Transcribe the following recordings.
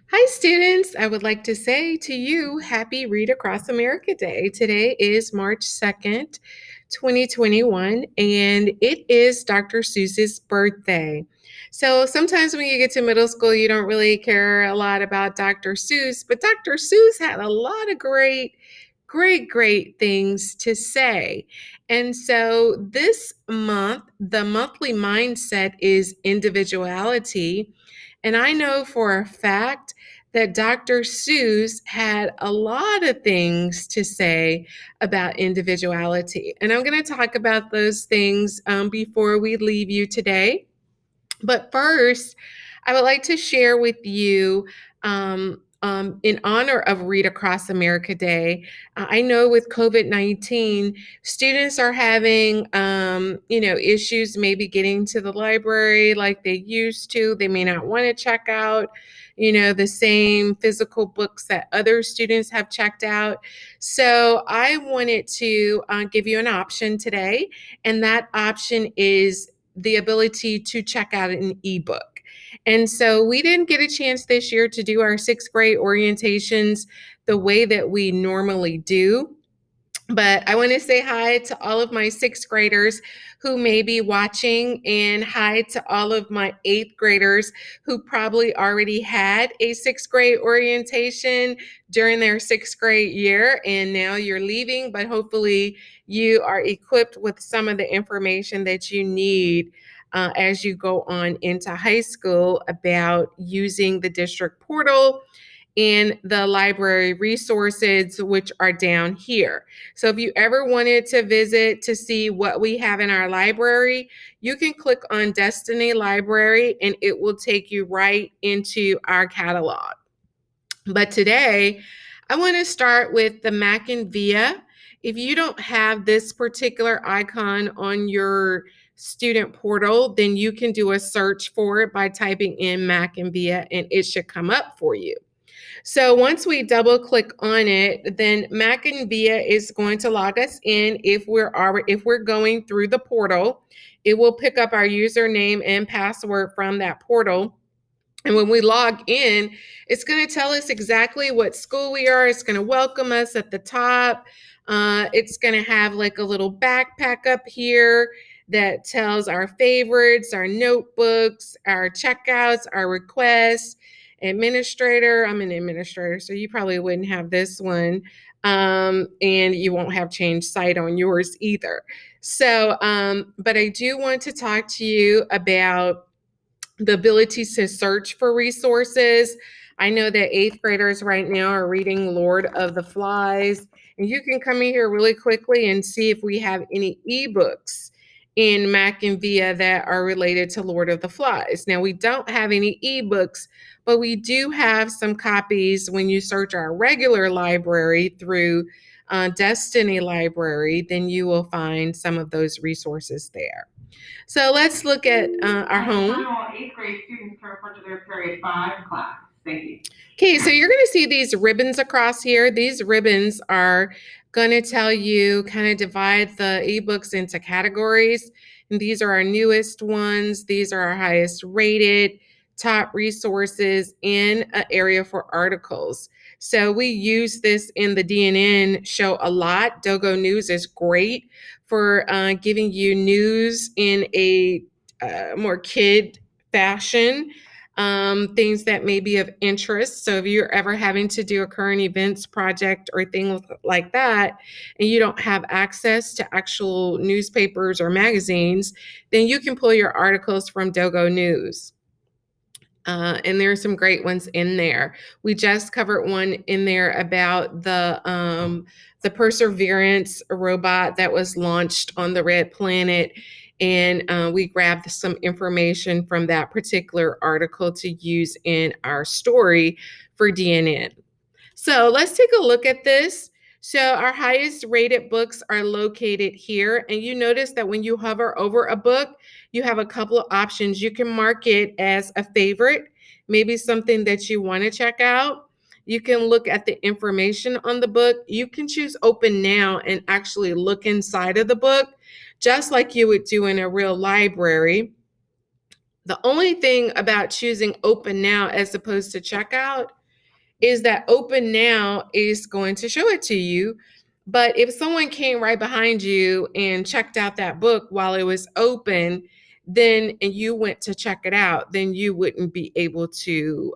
Hi, students. I would like to say to you, Happy Read Across America Day. Today is March 2nd, 2021, and it is Dr. Seuss's birthday. So sometimes when you get to middle school, you don't really care a lot about Dr. Seuss, but Dr. Seuss had a lot of great things to say. And so this month, the monthly mindset is individuality. And I know for a fact that Dr. Seuss had a lot of things to say about individuality. And I'm going to talk about those things before we leave you today. But first, I would like to share with you in honor of Read Across America Day. I know with COVID-19, students are having, issues maybe getting to the library like they used to. They may not want to check out, the same physical books that other students have checked out. So I wanted to give you an option today, and that option is the ability to check out an ebook. And so we didn't get a chance this year to do our sixth grade orientations the way that we normally do. But I want to say hi to all of my sixth graders who may be watching, and hi to all of my eighth graders who probably already had a sixth grade orientation during their sixth grade year, and now you're leaving, but hopefully you are equipped with some of the information that you need as you go on into high school about using the district portal and the library resources, which are down here. So if you ever wanted to visit to see what we have in our library, you can click on Destiny Library and it will take you right into our catalog. But today, I want to start with the Mac and Via. If you don't have this particular icon on your student portal, then you can do a search for it by typing in Mac and Via and it should come up for you. So once we double click on it, then Mac and Via is going to log us in. If we're going through the portal, it will pick up our username and password from that portal. And when we log in, it's going to tell us exactly what school we are. It's going to welcome us at the top. It's going to have like a little backpack up here that tells our favorites, our notebooks, our checkouts, our requests. Administrator, I'm an administrator, so you probably wouldn't have this one. And you won't have change site on yours either. So, but I do want to talk to you about the ability to search for resources. I know that eighth graders right now are reading Lord of the Flies, and you can come in here really quickly and see if we have any ebooks in Mac and Via that are related to Lord of the Flies. Now, we don't have any ebooks, but we do have some copies. When you search our regular library through Destiny Library, then you will find some of those resources there. So let's look at our home. All eighth grade students to report to their period 5 class. Thank you. Okay, so you're going to see these ribbons across here. These ribbons are going to tell you, kind of divide the ebooks into categories. And these are our newest ones. These are our highest rated, top resources in an area for articles. So we use this in the DNN show a lot. Dogo News is great for giving you news in a more kid fashion, things that may be of interest. So if you're ever having to do a current events project or things like that, and you don't have access to actual newspapers or magazines, then you can pull your articles from Dogo News. And there are some great ones in there. We just covered one in there about the Perseverance robot that was launched on the Red Planet, and we grabbed some information from that particular article to use in our story for DNN. So let's take a look at this. So our highest rated books are located here, and you notice that when you hover over a book, you have a couple of options. You can mark it as a favorite, maybe something that you want to check out. You can look at the information on the book. You can choose open now and actually look inside of the book, just like you would do in a real library. The only thing about choosing open now as opposed to checkout is that open now is going to show it to you. But if someone came right behind you and checked out that book while it was open, then and you went to check it out, then you wouldn't be able to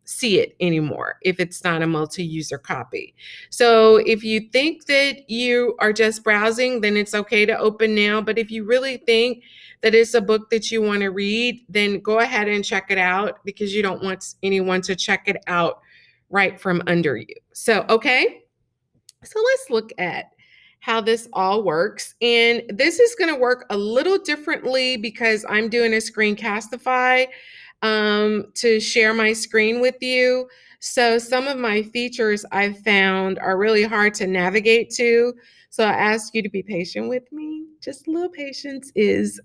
see it anymore if it's not a multi-user copy. So if you think that you are just browsing, then it's okay to open now. But if you really think that it's a book that you want to read, then go ahead and check it out because you don't want anyone to check it out right from under you. So, okay. So let's look at how this all works. And this is going to work a little differently because I'm doing a screencastify to share my screen with you. So some of my features I've found are really hard to navigate to. So I ask you to be patient with me. Just a little patience is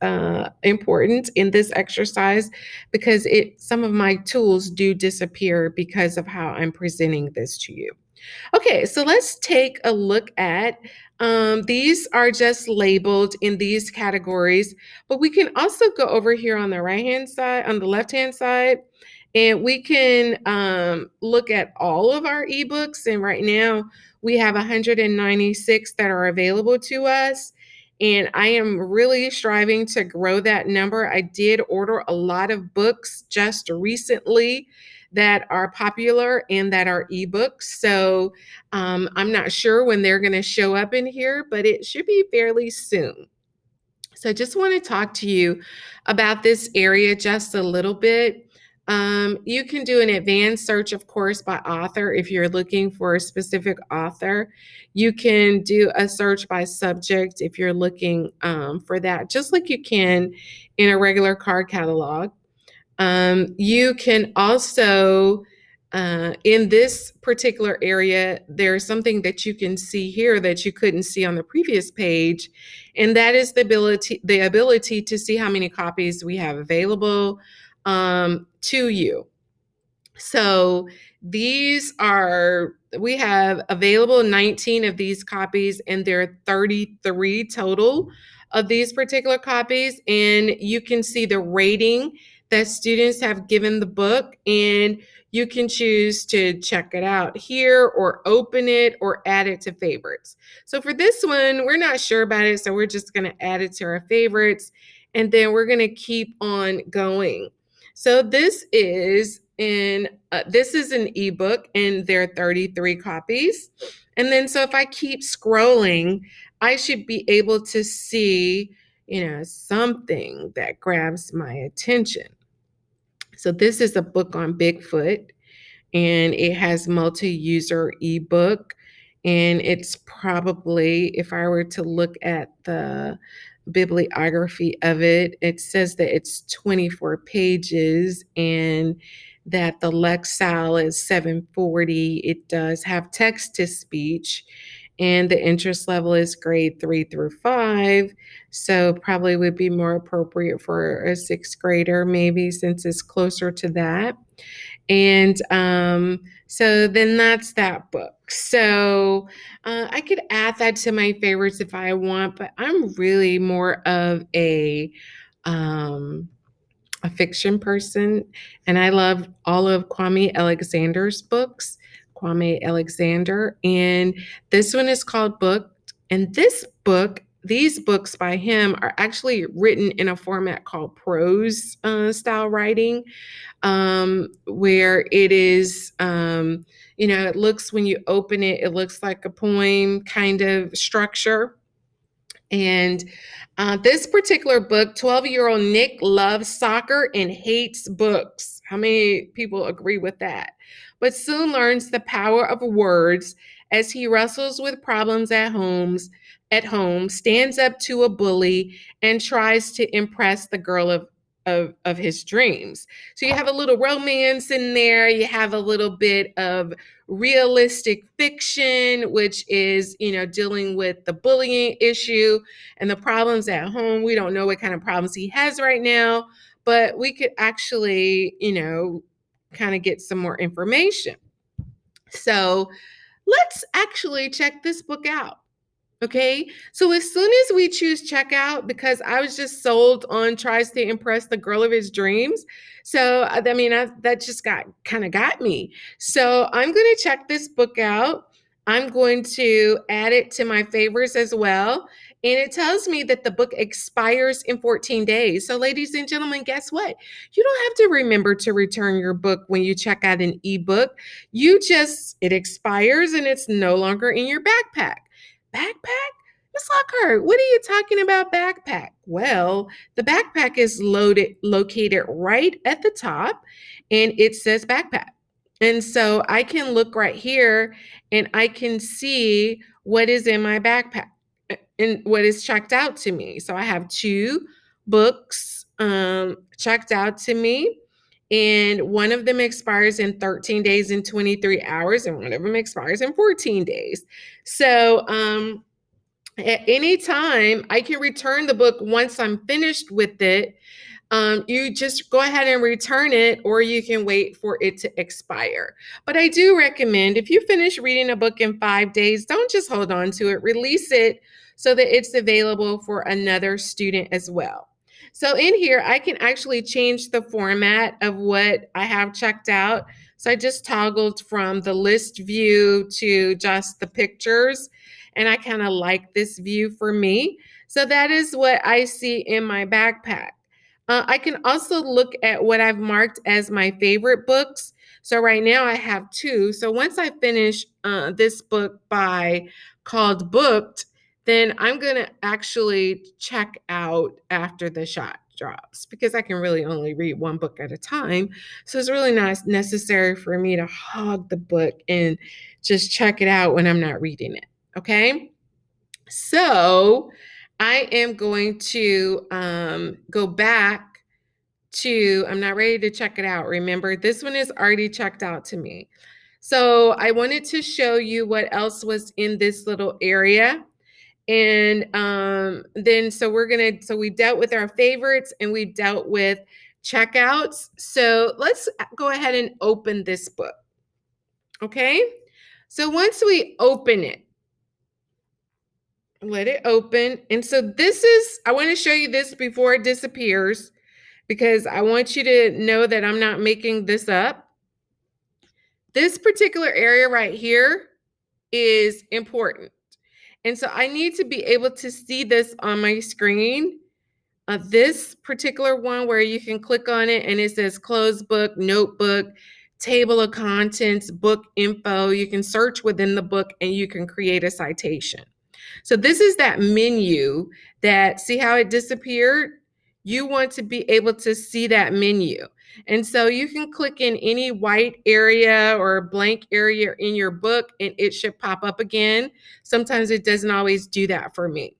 important in this exercise because some of my tools do disappear because of how I'm presenting this to you. Okay, so let's take a look at these are just labeled in these categories, but we can also go over here on the right hand side, on the left hand side, and we can look at all of our ebooks. And right now we have 196 that are available to us. And I am really striving to grow that number. I did order a lot of books just recently that are popular and that are ebooks. So I'm not sure when they're going to show up in here, but it should be fairly soon. So I just want to talk to you about this area just a little bit. You can do an advanced search, of course, by author if you're looking for a specific author. You can do a search by subject if you're looking for that, just like you can in a regular card catalog. You can also, in this particular area, there's something that you can see here that you couldn't see on the previous page, and that is the ability to see how many copies we have available to you. So we have available 19 of these copies, and there are 33 total of these particular copies. And you can see the rating that students have given the book, and you can choose to check it out here or open it or add it to favorites. So for this one, we're not sure about it, so we're just going to add it to our favorites, and then we're going to keep on going. So this is an ebook, and there are 33 copies. And then so if I keep scrolling, I should be able to see, something that grabs my attention. So this is a book on Bigfoot, and it has multi-user ebook, and it's probably, if I were to look at the bibliography of it, it says that it's 24 pages and that the Lexile is 740. It does have text to speech, and the interest level is grade 3 through 5. So probably would be more appropriate for a sixth grader, maybe, since it's closer to that. And so then that's that book. So I could add that to my favorites if I want, but I'm really more of a fiction person, and I love all of Kwame Alexander's books. Kwame Alexander, and this one is called Booked. And these books by him are actually written in a format called prose style writing, where it is, it looks, when you open it, it looks like a poem kind of structure. And this particular book, 12-year-old Nick loves soccer and hates books. How many people agree with that? But soon learns the power of words as he wrestles with problems at home, stands up to a bully, and tries to impress the girl of his dreams. So you have a little romance in there. You have a little bit of realistic fiction, which is, dealing with the bullying issue and the problems at home. We don't know what kind of problems he has right now, but we could actually, kind of get some more information. So let's actually check this book out. Okay, so as soon as we choose checkout, because I was just sold on tries to impress the girl of his dreams. So I mean, that just got me. So I'm going to check this book out. I'm going to add it to my favorites as well. And it tells me that the book expires in 14 days. So, ladies and gentlemen, guess what? You don't have to remember to return your book when you check out an ebook. It expires and it's no longer in your backpack. Backpack? Miss Lockhart, what are you talking about backpack? Well, the backpack is located right at the top and it says backpack. And so I can look right here and I can see what is in my backpack and what is checked out to me. So I have two books checked out to me. And one of them expires in 13 days and 23 hours, and one of them expires in 14 days. So at any time, I can return the book once I'm finished with it. You just go ahead and return it, or you can wait for it to expire. But I do recommend if you finish reading a book in 5 days, don't just hold on to it, release it so that it's available for another student as well. So in here, I can actually change the format of what I have checked out. So I just toggled from the list view to just the pictures. And I kind of like this view for me. So that is what I see in my backpack. I can also look at what I've marked as my favorite books. So right now I have two. So once I finish this book by called Booked, then I'm going to actually check out after the shot drops because I can really only read one book at a time. So it's really not necessary for me to hog the book and just check it out when I'm not reading it. Okay. So I am going to go back to, I'm not ready to check it out. Remember, this one is already checked out to me. So I wanted to show you what else was in this little area. And then so we dealt with our favorites and we dealt with checkouts. So let's go ahead and open this book. Okay. So once we open it, let it open. And so I want to show you this before it disappears because I want you to know that I'm not making this up. This particular area right here is important. And so I need to be able to see this on my screen. This particular one where you can click on it and it says closed book, notebook, table of contents, book info. You can search within the book and you can create a citation. So this is that menu that, see how it disappeared? You want to be able to see that menu. And so you can click in any white area or blank area in your book and it should pop up again. Sometimes it doesn't always do that for me.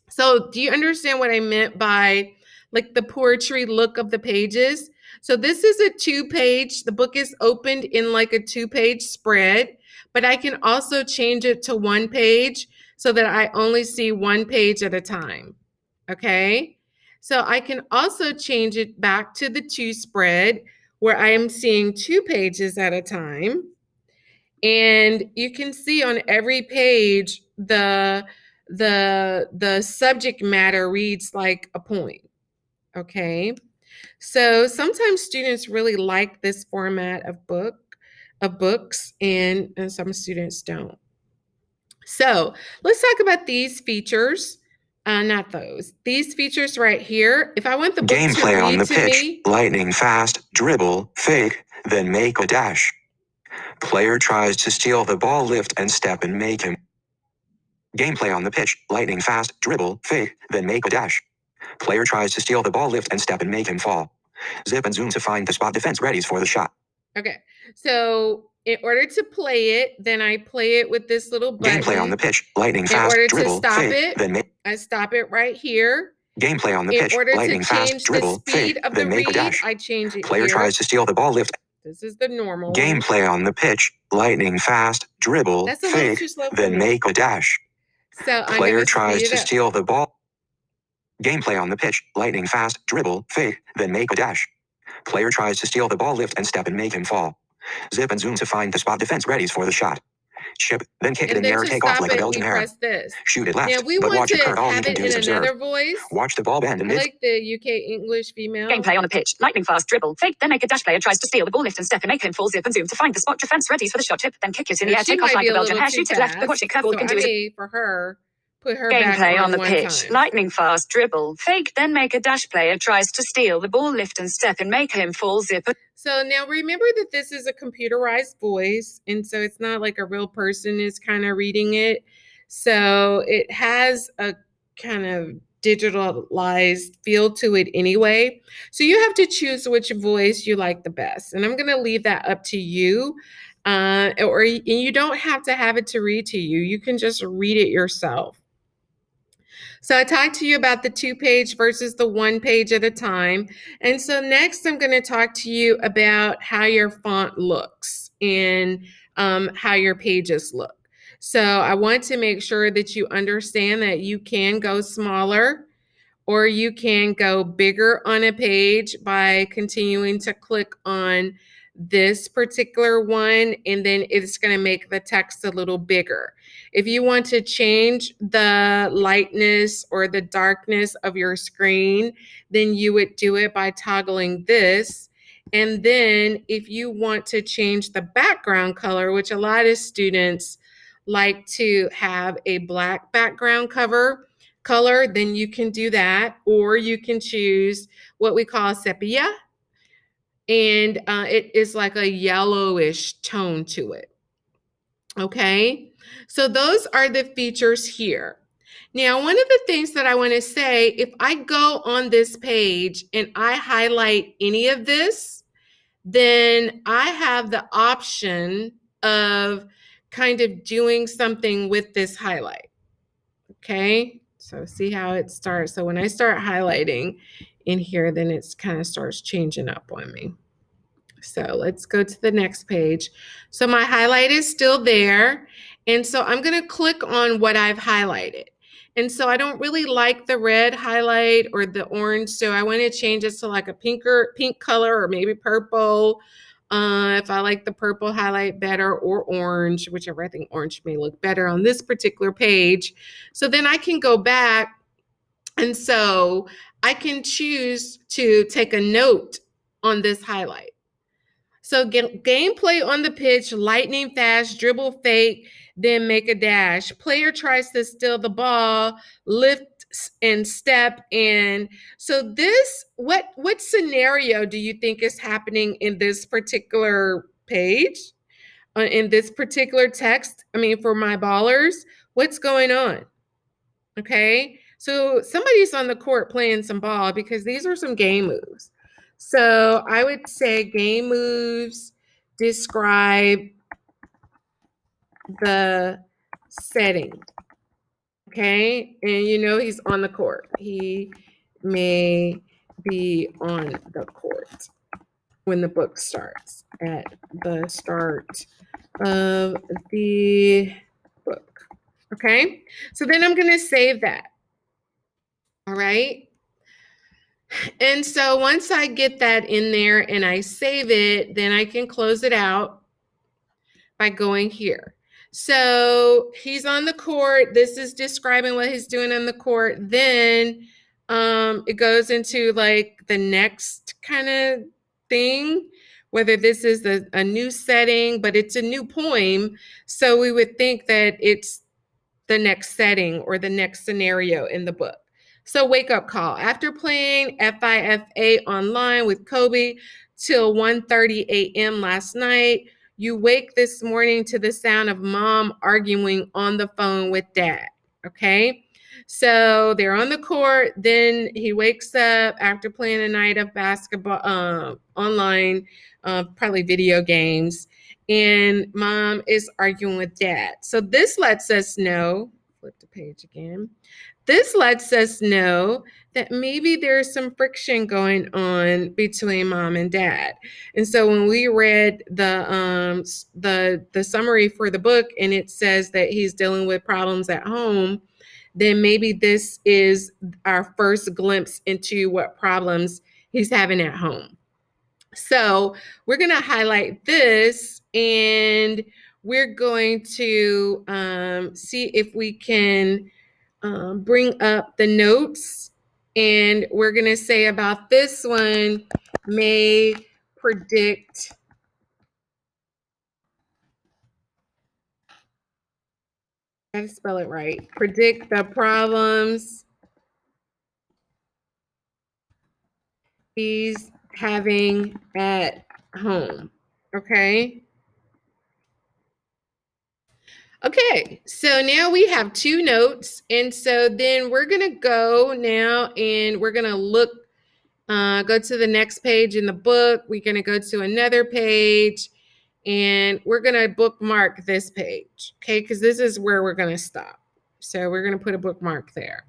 So do you understand what I meant by like the poetry look of the pages? So this is a 2-page, the book is opened in like a 2-page spread, but I can also change it to 1 page so that I only see 1 page at a time. Okay. So I can also change it back to the 2 spread where I am seeing 2 pages at a time. And you can see on every page the subject matter reads like a poem. Okay. So sometimes students really like this format of books and some students don't. So let's talk about these features. Not those. These features right here. If I want the book to Gameplay on read the to pitch, me, lightning fast, dribble, fake, then make a dash. Player tries to steal the ball, lift and step and make him. Gameplay on the pitch, lightning fast, dribble, fake, then make a dash. Player tries to steal the ball, lift and step and make him fall. Zip and zoom to find the spot, defense readies for the shot. okay. So in order to play it, then I play it with this little button. Gameplay on the pitch, lightning In fast, order to dribble, stop fake, it, then make. I stop it right here. Gameplay on the In pitch, order to lightning fast, change the dribble, speed fake, of the then make a read, dash. I change it Player here. tries to steal the ball, lift. This is the normal one. Gameplay on the pitch, lightning fast, dribble, That's a little fake, too slow for then me. make a dash. So I'm Player going to tries speed to it up. steal the ball. Gameplay on the pitch, lightning fast, dribble, fake, then make a dash. Player tries to steal the ball, lift and step and make him fall. Zip and zoom to find the spot, defense readies for the shot. Ship, then kick it And in the then air, to take off stop like a it, Belgian we hare. press this. Shoot it Now left, we but want watch it to curve. All you have can it do in is observe. another voice. Watch the ball bend in I mid. like the UK English female. Gameplay on the pitch. Lightning fast dribble. Fake. Then make a dash. Player tries to steal the ball, lift and step and make him fall zip and zoom to find the spot. Defense readies for the shot tip. Then kick it in the air. She Take off might like be a a Belgian little hare. too Shoot it left. But watch fast. it curve. All So you can I do is may, for her, put her back gameplay on the 1 pitch. time. Lightning fast dribble. Fake. Then make a dash. Player tries to steal the ball, lift and step and make him fall zip. So now remember that this is a computerized voice, and so it's not like a real person is kind of reading it. So it has a kind of digitalized feel to it anyway. So you have to choose which voice you like the best. And I'm going to leave that up to you. Or you don't have to have it to read to you. You can just read it yourself. So I talked to you about the 2-page versus the 1-page at a time. And so next I'm going to talk to you about how your font looks and how your pages look. So I want to make sure that you understand that you can go smaller or you can go bigger on a page by continuing to click on this particular one, and then it's going to make the text a little bigger. If you want to change the lightness or the darkness of your screen, then you would do it by toggling this. And then if you want to change the background color, which a lot of students like to have a black background color, then you can do that, or you can choose what we call sepia, and it is like a yellowish tone to it. Okay, so those are the features here. Now, one of the things that I want to say, if I go on this page and I highlight any of this, then I have the option of kind of doing something with this highlight. Okay, so see how it starts. So when I start highlighting in here, then it's kind of starts changing up on me. So let's go to the next page. So my highlight is still there. And so I'm going to click on what I've highlighted. And so I don't really like the red highlight or the orange. So I want to change it to like a pink color or maybe purple. If I like the purple highlight better, or orange, whichever, I think orange may look better on this particular page. So then I can go back, and so I can choose to take a note on this highlight. So gameplay on the pitch, lightning fast, dribble fake, then make a dash. Player tries to steal the ball, lift and step in. So this, what scenario do you think is happening in this particular page? In this particular text? I mean, for my ballers, what's going on? Okay, so somebody's on the court playing some ball because these are some game moves. So I would say game moves describe the setting. Okay, and you know he's on the court. He may be on the court when the book starts, at the start of the book. Okay, so then I'm going to save that. All right. And so once I get that in there and I save it, then I can close it out by going here. So he's on the court. This is describing what he's doing on the court. Then it goes into like the next kind of thing, whether this is a new setting, but it's a new poem. So we would think that it's the next setting or the next scenario in the book. So wake up call. After playing FIFA online with Kobe till 1:30 a.m. last night, you wake this morning to the sound of mom arguing on the phone with dad. Okay. So they're on the court. Then he wakes up after playing a night of basketball online, probably video games, and mom is arguing with dad. So this lets us know, flip the page again. This lets us know that maybe there's some friction going on between mom and dad. And so when we read the summary for the book and it says that he's dealing with problems at home, then maybe this is our first glimpse into what problems he's having at home. So we're going to highlight this, and we're going to see if we can bring up the notes. And we're going to say about this one, may predict gotta spell it right. Predict the problems he's having at home. Okay. Okay, so now we have two notes. And so then we're going to go now and we're going to look, go to the next page in the book. We're going to go to another page and we're going to bookmark this page. Okay, because this is where we're going to stop. So we're going to put a bookmark there.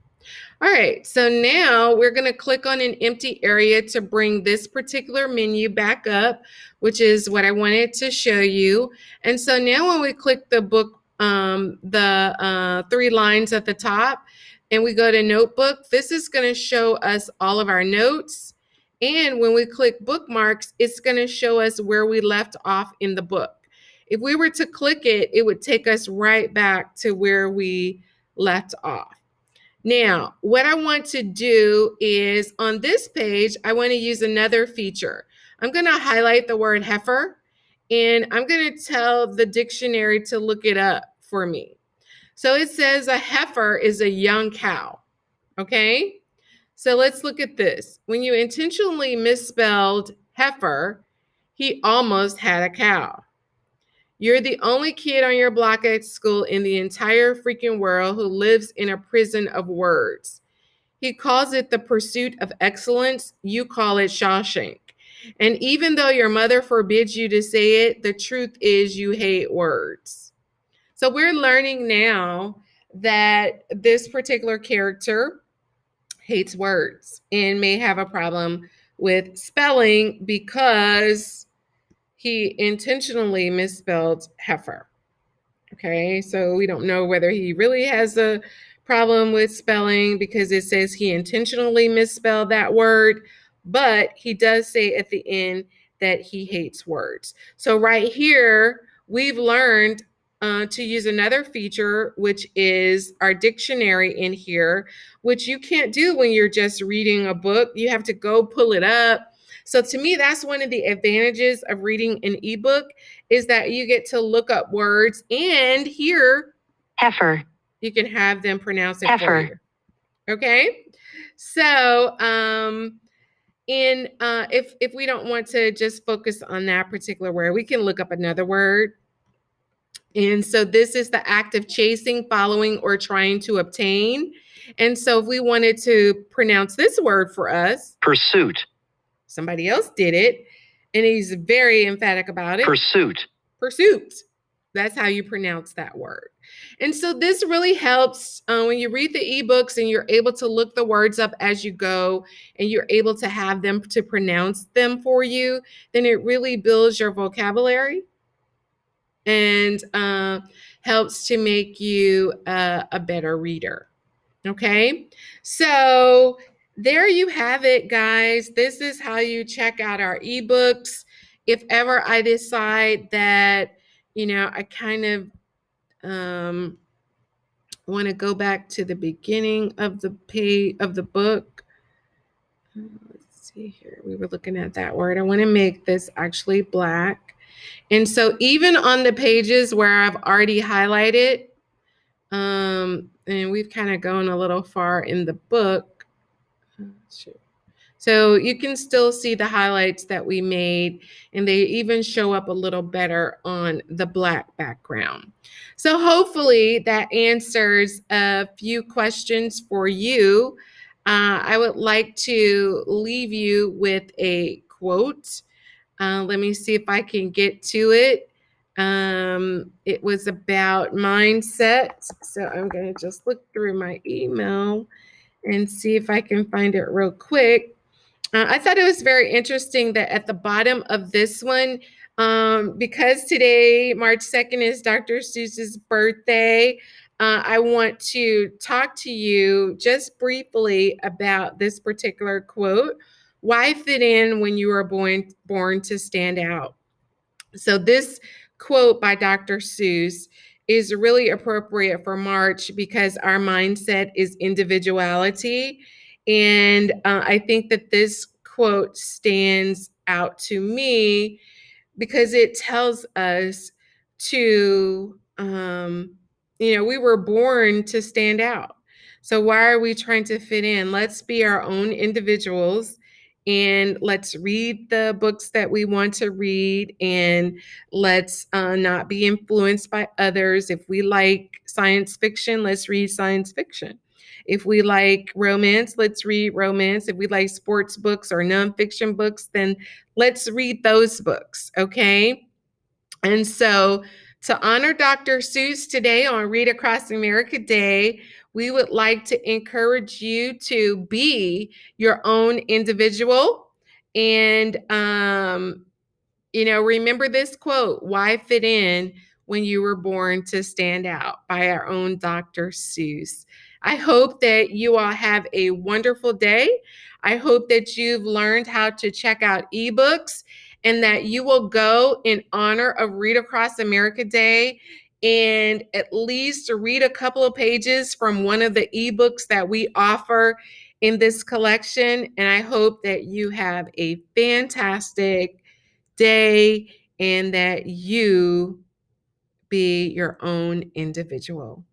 All right, so now we're going to click on an empty area to bring this particular menu back up, which is what I wanted to show you. And so now when we click the book, the 3 lines at the top, and we go to notebook, this is going to show us all of our notes. And when we click bookmarks, it's going to show us where we left off in the book. If we were to click it, it would take us right back to where we left off. Now, what I want to do is on this page, I want to use another feature. I'm going to highlight the word heifer, and I'm going to tell the dictionary to look it up for me. So it says a heifer is a young cow. Okay? So let's look at this. When you intentionally misspelled heifer, he almost had a cow. You're the only kid on your block at school in the entire freaking world who lives in a prison of words. He calls it the pursuit of excellence. You call it Shawshank. And even though your mother forbids you to say it, the truth is you hate words. So we're learning now that this particular character hates words and may have a problem with spelling because he intentionally misspelled heifer. Okay, so we don't know whether he really has a problem with spelling because it says he intentionally misspelled that word, but he does say at the end that he hates words. So right here, we've learned to use another feature, which is our dictionary in here, which you can't do when you're just reading a book. You have to go pull it up. So to me, that's one of the advantages of reading an ebook is that you get to look up words and here Heifer. you can have them pronounce it Heifer. for you. Okay. So if we don't want to just focus on that particular word, we can look up another word. And so this is the act of chasing, following, or trying to obtain. And so if we wanted to pronounce this word for us, Pursuit. somebody else did it, and he's very emphatic about it. Pursuit. Pursuit. That's how you pronounce that word. And so this really helps when you read the ebooks and you're able to look the words up as you go and you're able to have them to pronounce them for you, then it really builds your vocabulary and helps to make you a better reader. Okay, so there you have it, guys. This is how you check out our ebooks. If ever I decide that, I kind of want to go back to the beginning of the page of the book. Let's see here. We were looking at that word. I want to make this actually black. And so even on the pages where I've already highlighted, and we've kind of gone a little far in the book. So you can still see the highlights that we made, and they even show up a little better on the black background. So hopefully that answers a few questions for you. I would like to leave you with a quote. Let me see if I can get to it. It was about mindset. So I'm going to just look through my email and see if I can find it real quick. I thought it was very interesting that at the bottom of this one, because today, March 2nd, is Dr. Seuss's birthday, I want to talk to you just briefly about this particular quote Why fit in when you were born to stand out? So this quote by Dr. Seuss is really appropriate for March because our mindset is individuality. And I think that this quote stands out to me because it tells us to, we were born to stand out. So why are we trying to fit in? Let's be our own individuals and let's read the books that we want to read, and let's not be influenced by others. If we like science fiction, let's read science fiction. If we like romance, let's read romance. If we like sports books or nonfiction books, then let's read those books, okay? And so, to honor Dr. Seuss today on Read Across America Day, we would like to encourage you to be your own individual. And remember this quote: why fit in when you were born to stand out, by our own Dr. Seuss. I hope that you all have a wonderful day. I hope that you've learned how to check out eBooks and that you will go in honor of Read Across America Day and at least read a couple of pages from one of the ebooks that we offer in this collection. And I hope that you have a fantastic day and that you be your own individual.